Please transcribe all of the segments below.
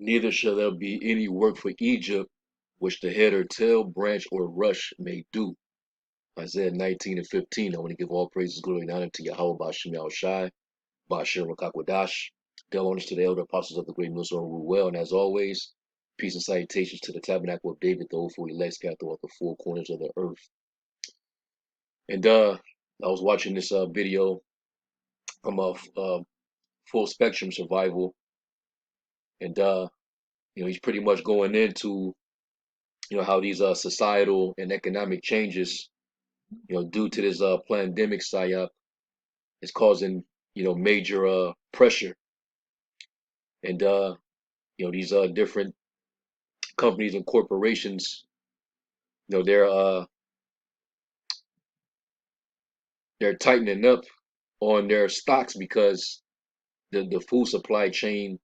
Neither shall there be any work for Egypt, which the head or tail, branch or rush may do. Isaiah 19 and 15. I want to give all praises, glory, and honor to Yahweh Bashim Yahweh Shai, Bashir Rakakwadash. Del honors to the elder apostles of the great Millstone rule well. And as always, peace and salutations to the tabernacle of David, the hopeful elect scattered throughout the four corners of the earth. And I was watching this video from Full Spectrum Survival, and he's pretty much going into how these societal and economic changes, due to this pandemic psyop, is causing major pressure, and these different companies and corporations, you know, they're uh they're tightening up on their stocks because the food supply chain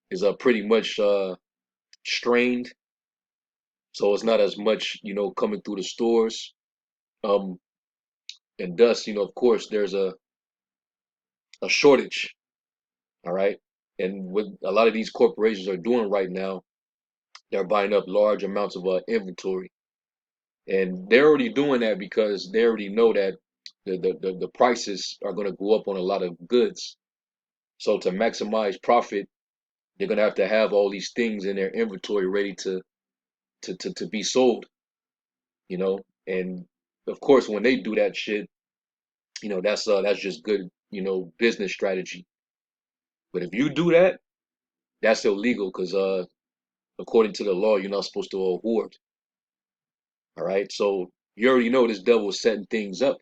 is pretty much strained, so it's not as much coming through the stores, um and thus of course there's a shortage. All right. And what a lot of these corporations are doing right now, they're buying up large amounts of inventory. And they're already doing that because they already know that the prices are going to go up on a lot of goods. So to maximize profit, they're going to have all these things in their inventory ready to be sold, you know. And of course, when they do that shit, that's just good, business strategy. But if you do that, that's illegal because according to the law, you're not supposed to hoard. All right. So you already know this devil is setting things up.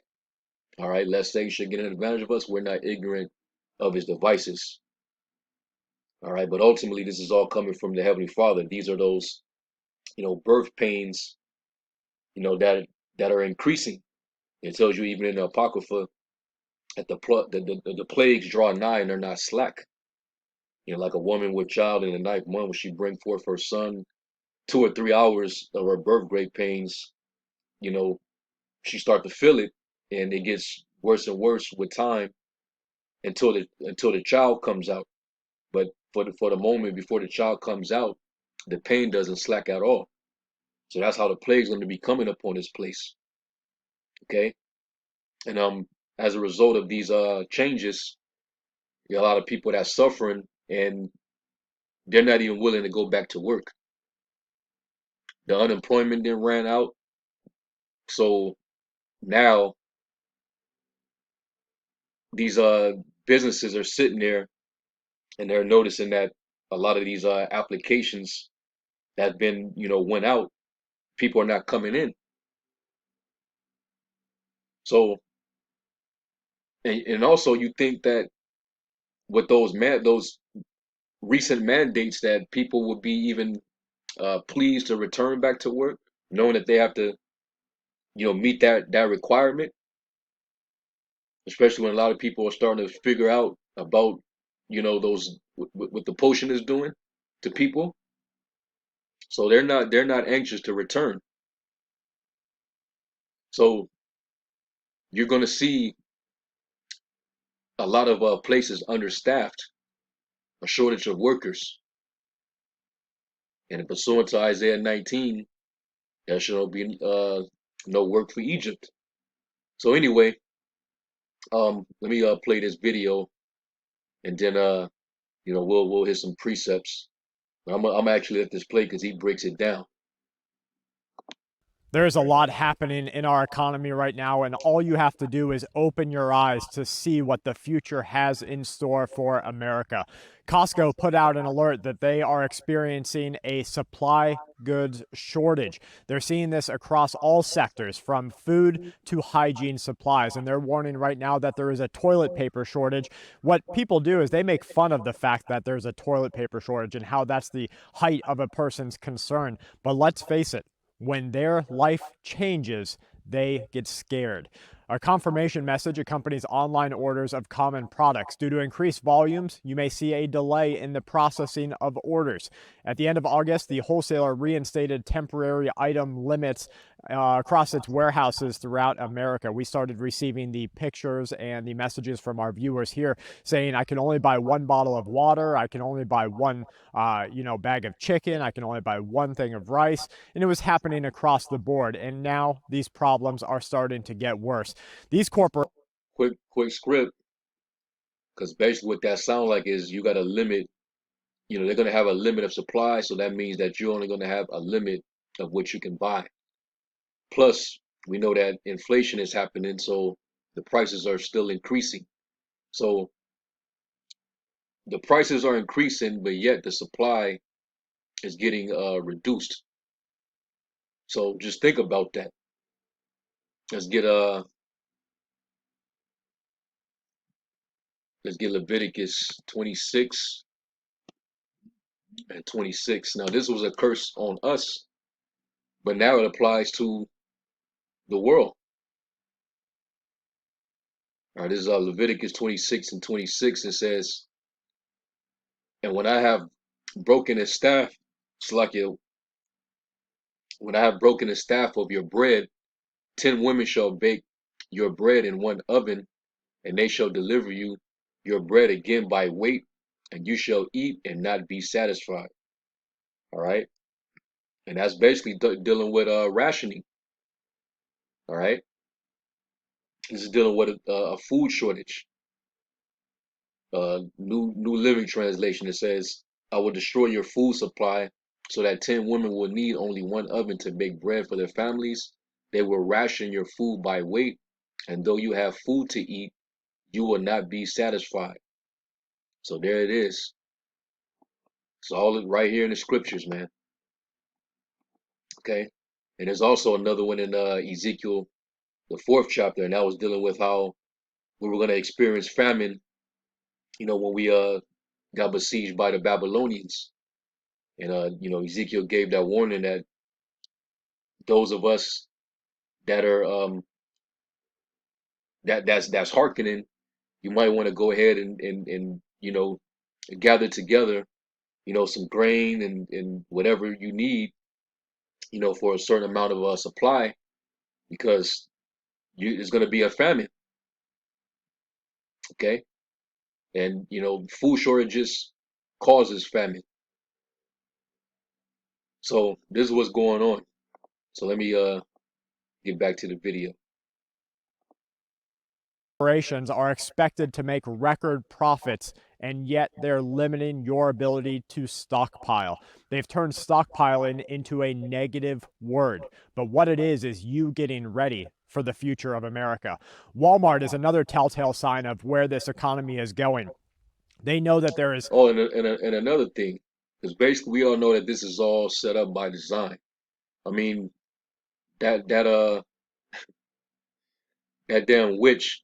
All right. Let's say you should get an advantage of us. We're not ignorant of his devices. All right. But ultimately, this is all coming from the Heavenly Father. These are those, birth pains, that are increasing. It tells you even in the Apocrypha that the plagues draw nigh and they're not slack. Like a woman with child in the ninth month, when she bring forth her son, 2 or 3 hours of her birth great pains, you know, she start to feel it, and it gets worse and worse with time until the child comes out. But for the moment before the child comes out, the pain doesn't slack at all. So that's how the plague is going to be coming upon this place. Okay, and as a result of these changes, you got a lot of people that's suffering, and they're not even willing to go back to work. The unemployment then ran out, so now these businesses are sitting there and they're noticing that a lot of these applications that have been went out, people are not coming in. So and also you think that with those recent mandates that people would be even pleased to return back to work, knowing that they have to meet that requirement, especially when a lot of people are starting to figure out about those what the potion is doing to people. So they're not anxious to return. So you're going to see a lot of places understaffed, a shortage of workers. And pursuant to Isaiah 19, there shall be no work for Egypt. So anyway, let me play this video, and then we'll hit some precepts. I'm actually let this play because he breaks it down. There's a lot happening in our economy right now, and all you have to do is open your eyes to see what the future has in store for America. Costco put out an alert that they are experiencing a supply goods shortage. They're seeing this across all sectors, from food to hygiene supplies, and they're warning right now that there is a toilet paper shortage. What people do is they make fun of the fact that there's a toilet paper shortage and how that's the height of a person's concern. But let's face it, when their life changes, they get scared. A confirmation message accompanies online orders of common products. Due to increased volumes, you may see a delay in the processing of orders. At the end of August, the wholesaler reinstated temporary item limits across its warehouses throughout America. We started receiving the pictures and the messages from our viewers here saying, I can only buy one bottle of water, I can only buy one bag of chicken, I can only buy one thing of rice. And it was happening across the board. And now these problems are starting to get worse. These corporate Quick script, because basically what that sounds like is you got a limit. They're going to have a limit of supply, so that means that you're only going to have a limit of what you can buy. Plus, we know that inflation is happening, so the prices are still increasing. So the prices are increasing, but yet the supply is getting reduced. So just think about that. Let's get Leviticus 26 and 26. Now this was a curse on us, but now it applies to the world. All right, this is Leviticus 26 and 26. It says, and when I have broken a staff, it's like when I have broken the staff of your bread, 10 women shall bake your bread in one oven, and they shall deliver you your bread again by weight, and you shall eat and not be satisfied. All right, and that's basically dealing with rationing. All right, this is dealing with a food shortage. New Living Translation, it says, I will destroy your food supply so that 10 women will need only one oven to bake bread for their families. They will ration your food by weight, and though you have food to eat, you will not be satisfied. So there it is. It's all right here in the scriptures, man. Okay. And there's also another one in Ezekiel, the 4th chapter, and that was dealing with how we were going to experience famine, when we got besieged by the Babylonians. And Ezekiel gave that warning that those of us that are that's hearkening, you might want to go ahead and gather together, some grain and whatever you need, for a certain amount of supply, because it's going to be a famine. Okay, and food shortages causes famine. So this is what's going on. So let me get back to the video. corporations are expected to make record profits, and yet they're limiting your ability to stockpile. They've turned stockpiling into a negative word, but what it is you getting ready for the future of America. Walmart is another telltale sign of where this economy is going. They know that there is. Oh, and another thing, because basically we all know that this is all set up by design. I mean, that damn witch,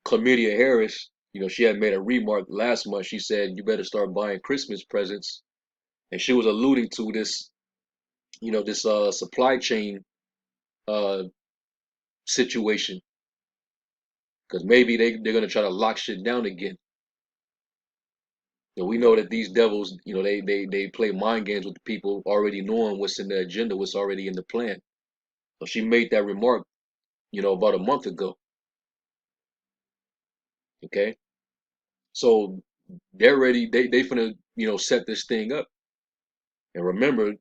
Chlamydia Harris, she had made a remark last month. She said, you better start buying Christmas presents. And she was alluding to this, this supply chain uh situation. Because maybe they're gonna try to lock shit down again. We know that these devils, they play mind games with the people, already knowing what's in the agenda, what's already in the plan. So she made that remark, about a month ago. Okay. So they're ready, they finna, set this thing up. And remember,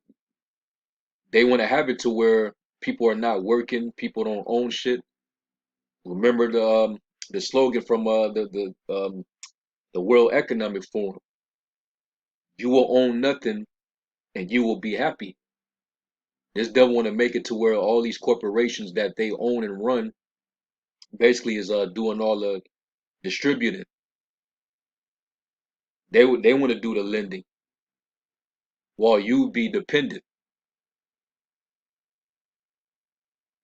they want to have it to where people are not working, people don't own shit. Remember the slogan from the World Economic Forum: "You will own nothing, and you will be happy." This devil want to make it to where all these corporations that they own and run basically is doing all the distributing. They want to do the lending while you be dependent,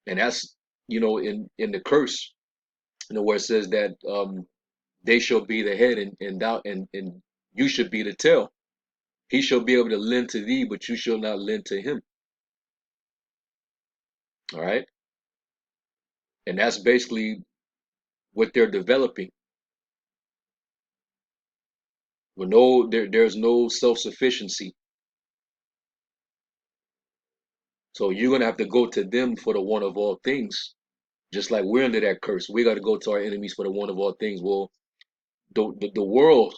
and that's in the curse, where it says that they shall be the head and you should be the tail. He shall be able to lend to thee, but you shall not lend to him. All right. And that's basically what they're developing. With there's no self-sufficiency. So you're gonna have to go to them for the one of all things. Just like we're under that curse. We gotta go to our enemies for the one of all things. Well, the world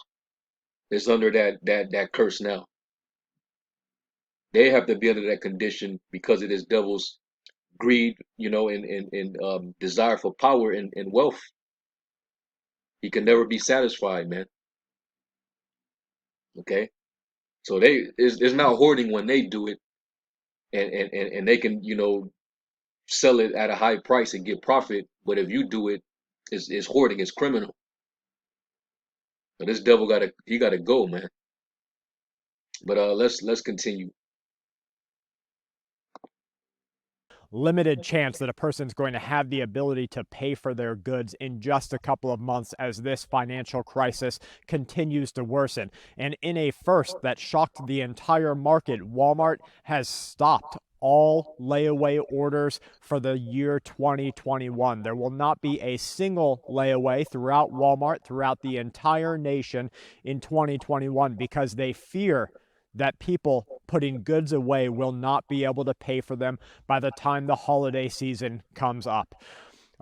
is under that curse now. They have to be under that condition because of this devil's greed, and desire for power and wealth. He can never be satisfied, man. Okay, so it's not hoarding when they do it, and they can sell it at a high price and get profit. But if you do it, it's hoarding, it's criminal. But this devil gotta go, man. But let's continue. Limited chance that a person's going to have the ability to pay for their goods in just a couple of months as this financial crisis continues to worsen. And in a first that shocked the entire market, Walmart has stopped all layaway orders for the year 2021. There will not be a single layaway throughout Walmart, throughout the entire nation in 2021 because they fear that people putting goods away will not be able to pay for them by the time the holiday season comes up.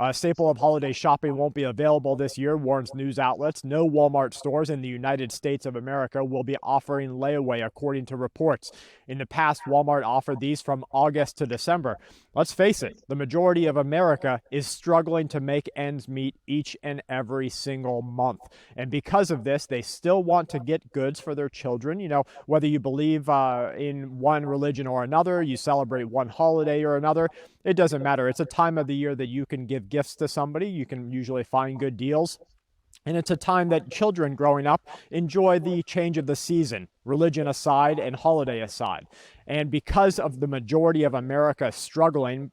A staple of holiday shopping won't be available this year, warns news outlets. No Walmart stores in the United States of America will be offering layaway, according to reports. In the past, Walmart offered these from August to December. Let's face it, the majority of America is struggling to make ends meet each and every single month. And because of this, they still want to get goods for their children. Whether you believe in one religion or another, you celebrate one holiday or another, it doesn't matter. It's a time of the year that you can give gifts to somebody. You can usually find good deals. And it's a time that children growing up enjoy the change of the season, religion aside and holiday aside. And because of the majority of America struggling,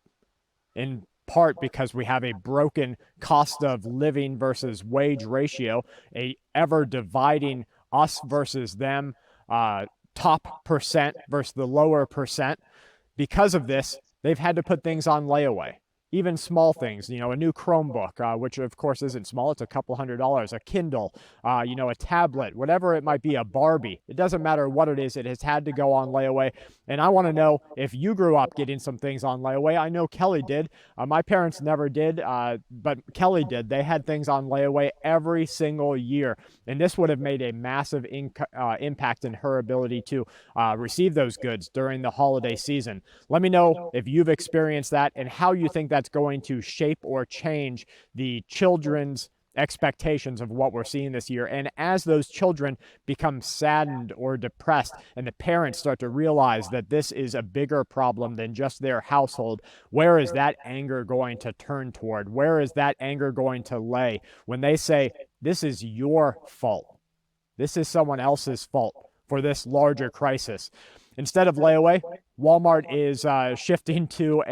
in part because we have a broken cost of living versus wage ratio, a ever dividing us versus them, top percent versus the lower percent, because of this, they've had to put things on layaway. Even small things, a new Chromebook, which of course isn't small, it's a couple $100, a Kindle, a tablet, whatever it might be, a Barbie. It doesn't matter what it is, it has had to go on layaway. And I want to know if you grew up getting some things on layaway. I know Kelly did. My parents never did, but Kelly did. They had things on layaway every single year. And this would have made a massive impact in her ability to receive those goods during the holiday season. Let me know if you've experienced that and how you think that's going to shape or change the children's expectations of what we're seeing this year. And as those children become saddened or depressed and the parents start to realize that this is a bigger problem than just their household, where is that anger going to turn toward? Where is that anger going to lay when they say, this is your fault? This is someone else's fault for this larger crisis. Instead of layaway, Walmart is shifting to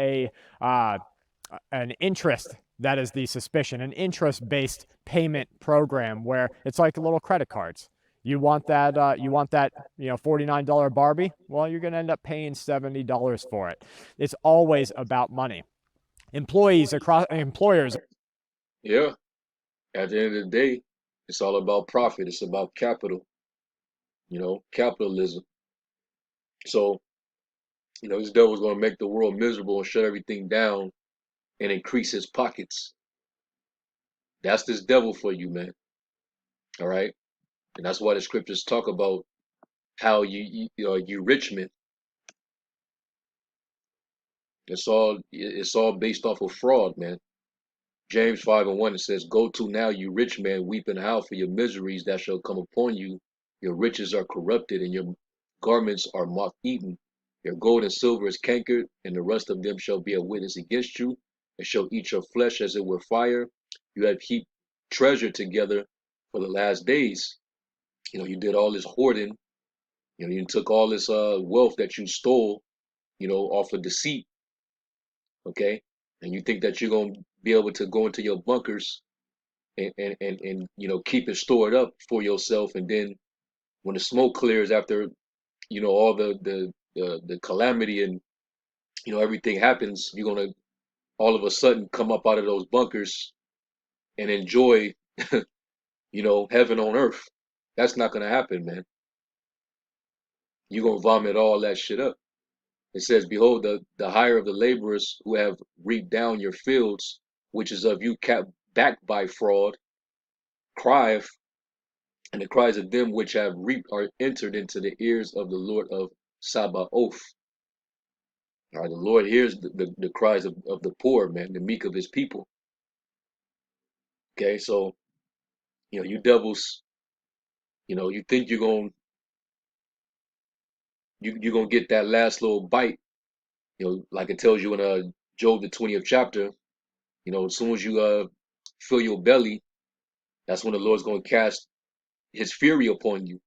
an interest, that is the suspicion, an interest-based payment program where it's like little credit cards. You want that $49 Barbie? Well, you're going to end up paying $70 for it. It's always about money. Employers. Yeah. At the end of the day, it's all about profit. It's about capital. Capitalism. So, this devil's going to make the world miserable and shut everything down and increase his pockets. That's this devil for you, man. All right. And that's why the scriptures talk about how you rich men. It's all based off of fraud, man. James 5:1, it says, "Go to now, you rich man, weep and howl for your miseries that shall come upon you. Your riches are corrupted, and your garments are moth-eaten. Your gold and silver is cankered, and the rest of them shall be a witness against you, and shall eat your flesh as it were fire. You have heaped treasure together for the last days." You did all this hoarding. You took all this wealth that you stole, off of deceit. Okay, and you think that you're gonna be able to go into your bunkers and keep it stored up for yourself, and then when the smoke clears after all the calamity and everything happens, you're gonna all of a sudden come up out of those bunkers and enjoy, heaven on earth. That's not gonna happen, man. You're gonna vomit all that shit up. It says, behold, the hire of the laborers who have reaped down your fields, which is of you kept back by fraud, crieth, and the cries of them which have reaped are entered into the ears of the Lord of Sabaoth. All right, the Lord hears the cries of the poor, man, the meek of his people. Okay, so, you devils, you think you're gonna get that last little bite, like it tells you in Job the 20th chapter, as soon as you fill your belly, that's when the Lord's gonna cast his fury upon you.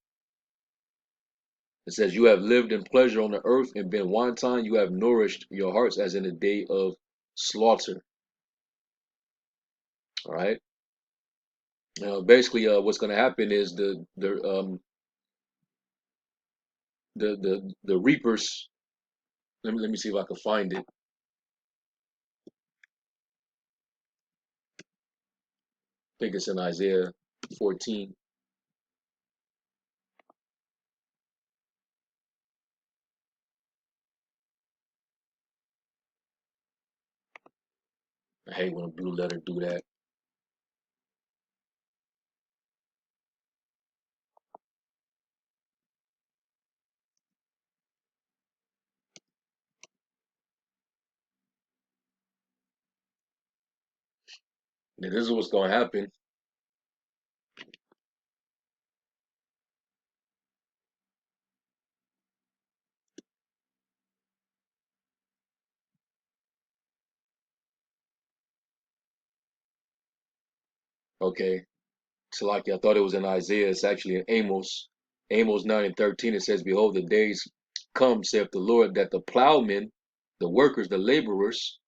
It says, you have lived in pleasure on the earth and been wanton, you have nourished your hearts as in the day of slaughter. All right. Basically, what's going to happen is the reapers. Let me see if I can find it. I think it's in Isaiah 14. I hate when a blue letter do that. Now, this is what's going to happen. Okay. So like I thought it was in Isaiah. It's actually in Amos. Amos 9:13. It says, behold, the days come, saith the Lord, that the plowmen, the workers, the laborers,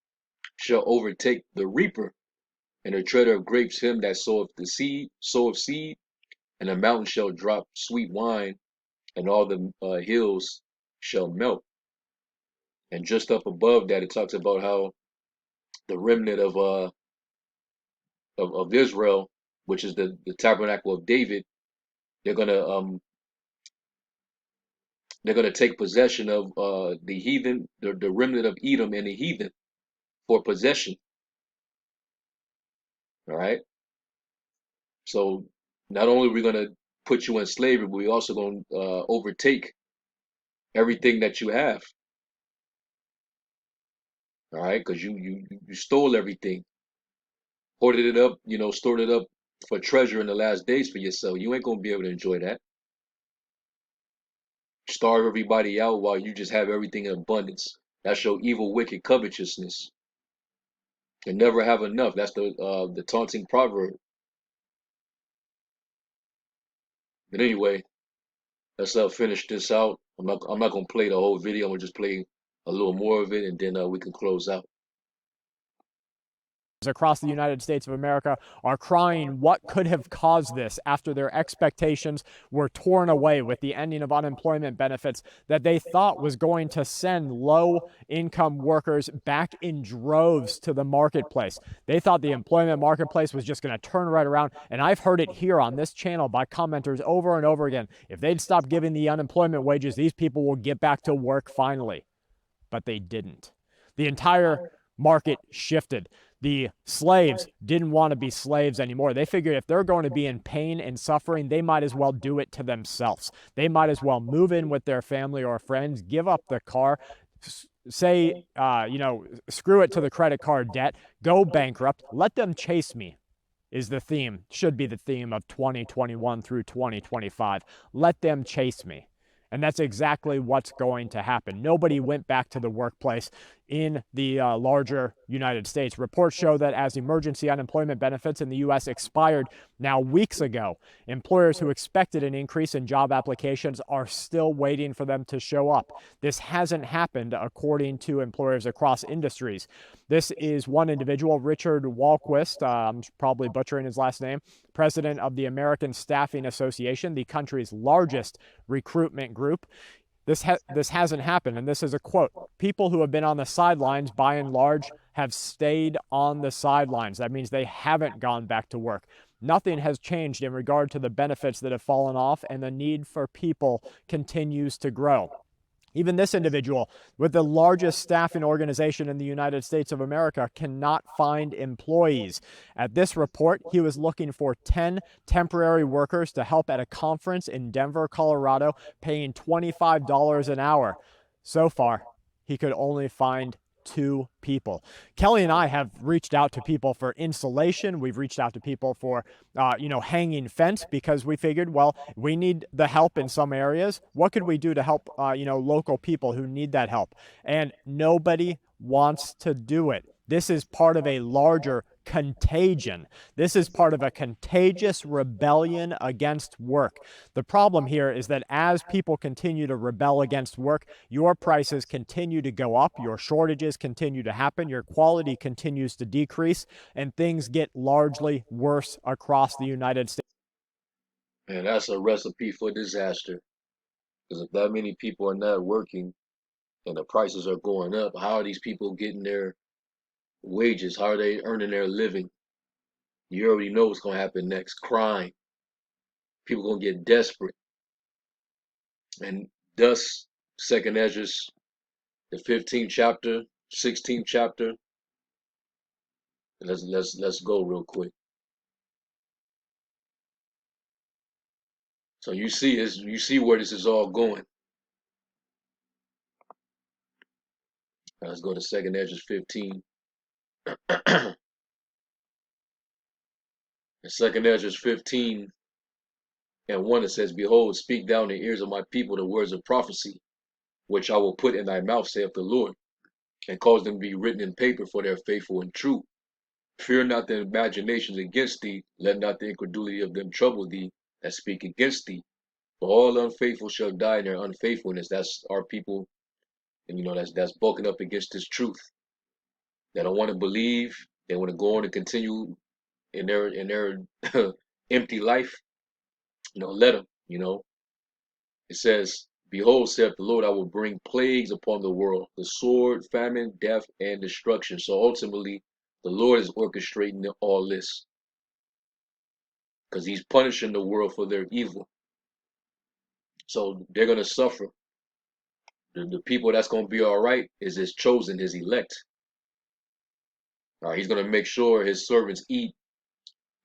shall overtake the reaper, and the treader of grapes him that soweth seed, and the mountain shall drop sweet wine, and all the hills shall melt. And just up above that, it talks about how the remnant of Israel, which is the tabernacle of David, they're gonna um they're gonna take possession of the heathen, the remnant of Edom and the heathen for possession. All right. So not only are we gonna put you in slavery, but we also gonna overtake everything that you have. All right, because you stole everything, hoarded it up, stored it up for treasure in the last days for yourself. You ain't gonna be able to enjoy that. Starve everybody out while you just have everything in abundance. That's your evil, wicked covetousness. And never have enough. That's the taunting proverb. But anyway, let's finish this out. I'm not gonna play the whole video. I'm gonna just play a little more of it, and then we can close out. Across the United States of America are crying what could have caused this after their expectations were torn away with the ending of unemployment benefits that they thought was going to send low-income workers back in droves to the marketplace. They thought the employment marketplace was just going to turn right around, and I've heard it here on this channel by commenters over and over again. If they'd stop giving the unemployment wages, these people will get back to work finally. But they didn't. The entire market shifted. The slaves didn't want to be slaves anymore. They figured if they're going to be in pain and suffering, they might as well do it to themselves. They might as well move in with their family or friends, give up the car, say, screw it to the credit card debt, go bankrupt, let them chase me is the theme, should be the theme of 2021 through 2025. Let them chase me. And that's exactly what's going to happen. Nobody went back to the workplace in the larger United States. Reports show that as emergency unemployment benefits in the U.S. expired now weeks ago, employers who expected an increase in job applications are still waiting for them to show up. This hasn't happened, according to employers across industries. This is one individual, Richard Walquist, I'm probably butchering his last name, president of the American Staffing Association, the country's largest recruitment group. This hasn't happened, and this is a quote. People who have been on the sidelines, by and large, have stayed on the sidelines. That means they haven't gone back to work. Nothing has changed in regard to the benefits that have fallen off, and the need for people continues to grow. Even this individual, with the largest staffing organization in the United States of America, cannot find employees. At this report, he was looking for 10 temporary workers to help at a conference in Denver, Colorado, paying $25 an hour. So far, he could only find 2 people. Kelly and I have reached out to people for insulation. We've reached out to people for, hanging fence, because we figured, well, we need the help in some areas. What could we do to help, local people who need that help? And nobody wants to do it. This is part of a larger contagion. This is part of a contagious rebellion against work. The problem here is that as people continue to rebel against work, your prices continue to go up, your shortages continue to happen, your quality continues to decrease, and things get largely worse across the United States. And that's a recipe for disaster. Because if that many people are not working and the prices are going up, how are these people getting their wages? How are they earning their living? You already know what's going to happen next. Crime. People going to get desperate. And thus, Second Ezra, the 15th chapter, 16th chapter. Let's go real quick. So you see where this is all going. Now let's go to Second Ezra 15. In Second Ezra 15 and 1, it says, Behold, speak down in the ears of my people the words of prophecy, which I will put in thy mouth, saith the Lord, and cause them to be written in paper, for they are faithful and true. Fear not their imaginations against thee, let not the incredulity of them trouble thee that speak against thee. For all unfaithful shall die in their unfaithfulness. That's our people, and that's bulking up against this truth. They don't want to believe. They want to go on and continue in their empty life. Let them. It says, Behold, saith the Lord, I will bring plagues upon the world, the sword, famine, death, and destruction. So ultimately, the Lord is orchestrating all this because he's punishing the world for their evil. So they're going to suffer. The people that's going to be all right is his chosen, his elect. All right, he's going to make sure his servants eat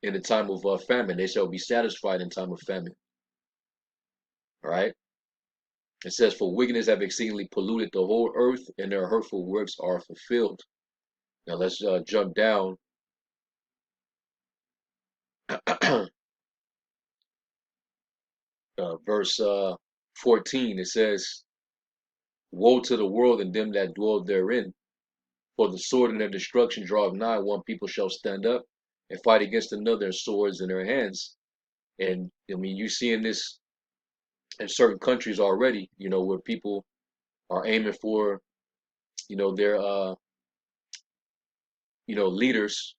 in the time of famine. They shall be satisfied in time of famine. All right. It says, For wickedness have exceedingly polluted the whole earth, and their hurtful works are fulfilled. Now let's jump down. Verse 14, it says, Woe to the world and them that dwell therein, for the sword and their destruction draweth nigh. One people shall stand up and fight against another, and swords in their hands. And I mean, you seeing this in certain countries already, where people are aiming for, their, leaders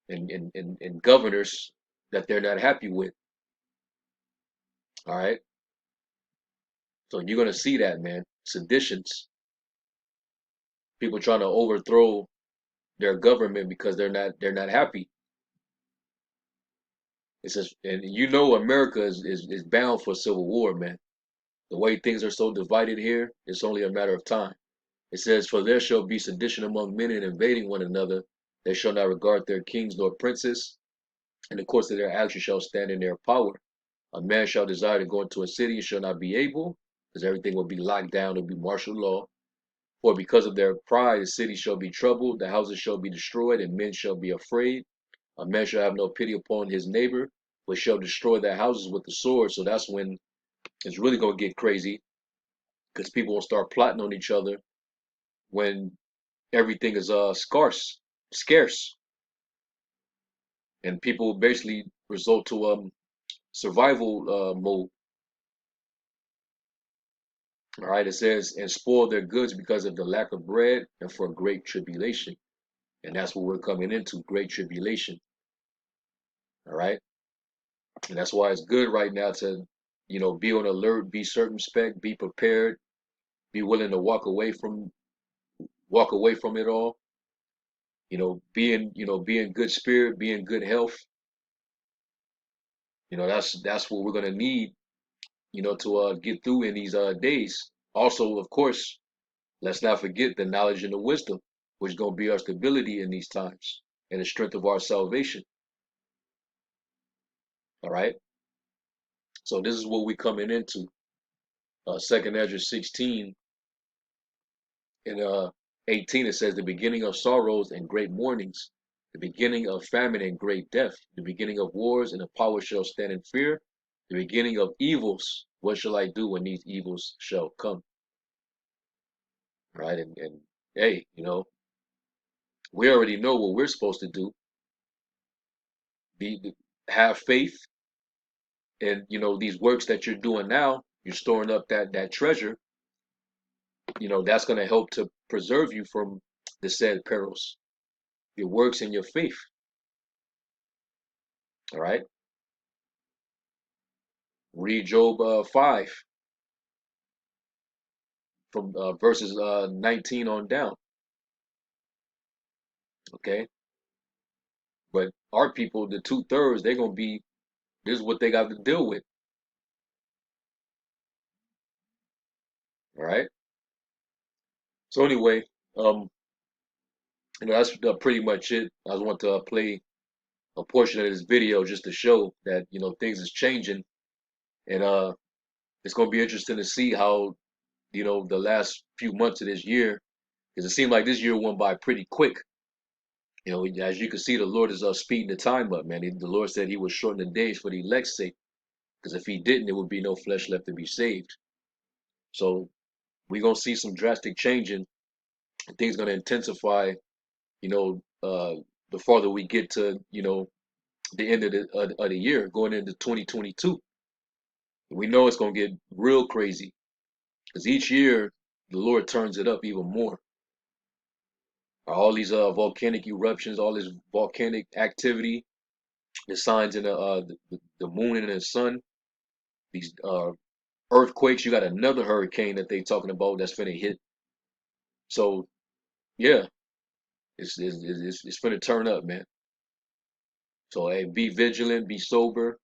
and governors that they're not happy with. All right. So you're going to see that, man. Seditions. People trying to overthrow their government because they're not happy. It says, and America is bound for civil war, man. The way things are so divided here, it's only a matter of time. It says, For there shall be sedition among men and invading one another. They shall not regard their kings nor princes, and the course of their action shall stand in their power. A man shall desire to go into a city and shall not be able, because everything will be locked down, it will be martial law. For because of their pride, the city shall be troubled, the houses shall be destroyed, and men shall be afraid. A man shall have no pity upon his neighbor, but shall destroy their houses with the sword. So that's when it's really going to get crazy, because people will start plotting on each other when everything is scarce, and people basically resort to survival mode. All right, it says, and spoil their goods because of the lack of bread and for great tribulation. And that's what we're coming into, great tribulation. All right. And that's why it's good right now to, be on alert, be circumspect, be prepared, be willing to walk away from it all. Be in good spirit, be in good health. That's what we're gonna need, to get through in these days. Also, of course, let's not forget the knowledge and the wisdom, which is gonna be our stability in these times and the strength of our salvation. All right. So this is what we're coming into. Second Ezra 16 and 18, it says, the beginning of sorrows and great mournings, the beginning of famine and great death, the beginning of wars, and the power shall stand in fear, the beginning of evils. What shall I do when these evils shall come? Right? And hey, we already know what we're supposed to do. Have faith, and these works that you're doing now, you're storing up that treasure. That's going to help to preserve you from the said perils. Your works and your faith. All right. Read Job 5 from verses 19 on down. Okay. But our people, the 2/3, they're gonna be. This is what they got to deal with. All right. So anyway, um, that's pretty much it. I just want to play a portion of this video just to show that things is changing, and it's gonna be interesting to see how the last few months of this year, because it seemed like this year went by pretty quick. As you can see, the Lord is speeding the time up, man. The Lord said He would shorten the days for the elect's sake, because if He didn't, there would be no flesh left to be saved. So we're gonna see some drastic changing, and things gonna intensify. You know, the farther we get to the end of the year, going into 2022, we know it's gonna get real crazy, because each year the Lord turns it up even more. All these volcanic eruptions, all this volcanic activity, the signs in the moon and the sun, these earthquakes. You got another hurricane that they talking about that's finna hit. So yeah, it's finna turn up, man. So hey, be vigilant, be sober,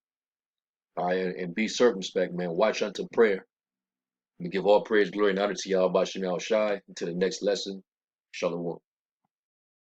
all right, and be circumspect, man. Watch unto prayer. We give all praise, glory, and honor to Yahweh Shem Shai. Until the next lesson, Shalom.